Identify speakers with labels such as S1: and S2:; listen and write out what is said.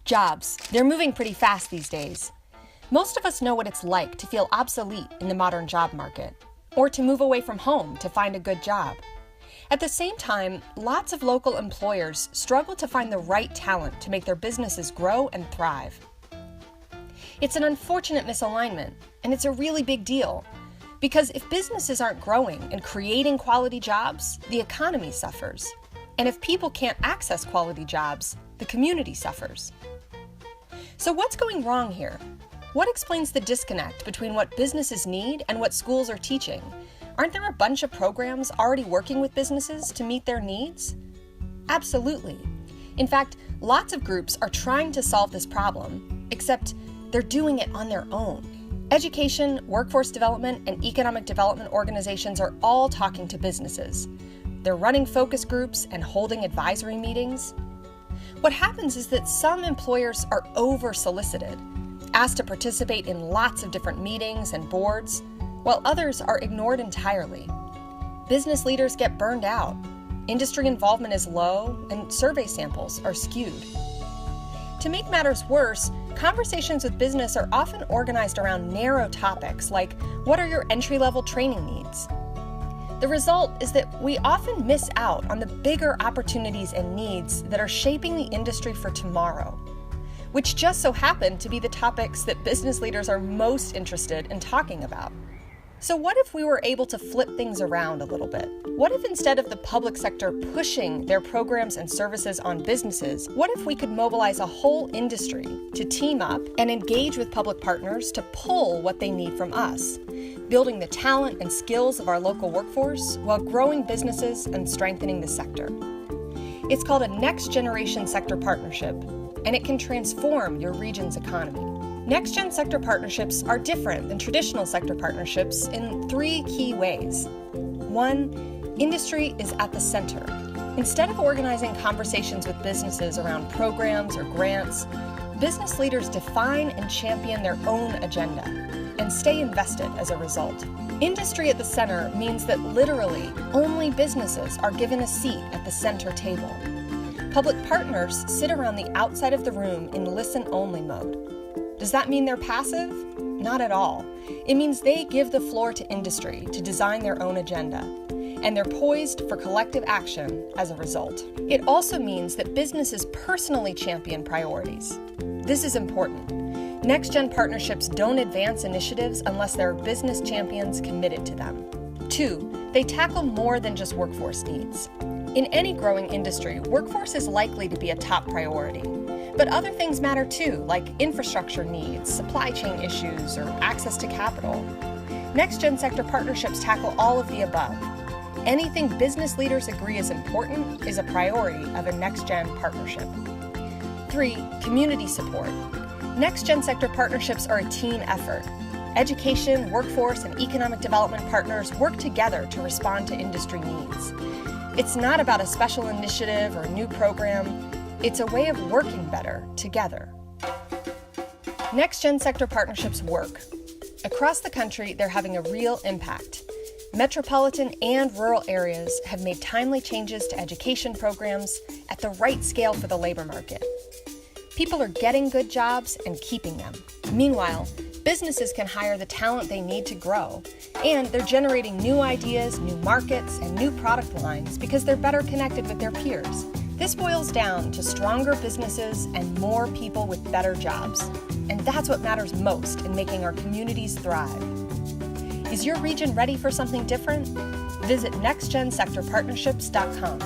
S1: Jobs. They're moving pretty fast these days. Most of us know what it's like to feel obsolete in the modern job market, or to move away from home to find a good job. At the same time, lots of local employers struggle to find the right talent to make their businesses grow and thrive. It's an unfortunate misalignment, and it's a really big deal. Because if businesses aren't growing and creating quality jobs, the economy suffers. And if people can't access quality jobs, the community suffers. So what's going wrong here? What explains the disconnect between what businesses need and what schools are teaching? Aren't there a bunch of programs already working with businesses to meet their needs? Absolutely. In fact, lots of groups are trying to solve this problem, except they're doing it on their own. Education, workforce development, and economic development organizations are all talking to businesses. They're running focus groups and holding advisory meetings. What happens is that some employers are over-solicited, asked to participate in lots of different meetings and boards, while others are ignored entirely. Business leaders get burned out, industry involvement is low, and survey samples are skewed. To make matters worse, conversations with business are often organized around narrow topics like, what are your entry-level training needs? The result is that we often miss out on the bigger opportunities and needs that are shaping the industry for tomorrow, which just so happen to be the topics that business leaders are most interested in talking about. So what if we were able to flip things around a little bit? What if instead of the public sector pushing their programs and services on businesses, what if we could mobilize a whole industry to team up and engage with public partners to pull what they need from us, building the talent and skills of our local workforce while growing businesses and strengthening the sector? It's called a Next Generation Sector Partnership, and it can transform your region's economy. Next-gen sector partnerships are different than traditional sector partnerships in 3 key ways. 1, industry is at the center. Instead of organizing conversations with businesses around programs or grants, business leaders define and champion their own agenda and stay invested as a result. Industry at the center means that literally only businesses are given a seat at the center table. Public partners sit around the outside of the room in listen-only mode. Does that mean they're passive? Not at all. It means they give the floor to industry to design their own agenda, and they're poised for collective action as a result. It also means that businesses personally champion priorities. This is important. Next-gen partnerships don't advance initiatives unless there are business champions committed to them. 2, they tackle more than just workforce needs. In any growing industry, workforce is likely to be a top priority. But other things matter too, like infrastructure needs, supply chain issues, or access to capital. Next-gen sector partnerships tackle all of the above. Anything business leaders agree is important is a priority of a next-gen partnership. 3, community support. Next-gen sector partnerships are a team effort. Education, workforce, and economic development partners work together to respond to industry needs. It's not about a special initiative or a new program. It's a way of working better together. Next-gen sector partnerships work. Across the country, they're having a real impact. Metropolitan and rural areas have made timely changes to education programs at the right scale for the labor market. People are getting good jobs and keeping them. Meanwhile, businesses can hire the talent they need to grow, and they're generating new ideas, new markets, and new product lines because they're better connected with their peers. This boils down to stronger businesses and more people with better jobs. And that's what matters most in making our communities thrive. Is your region ready for something different? Visit nextgensectorpartnerships.com.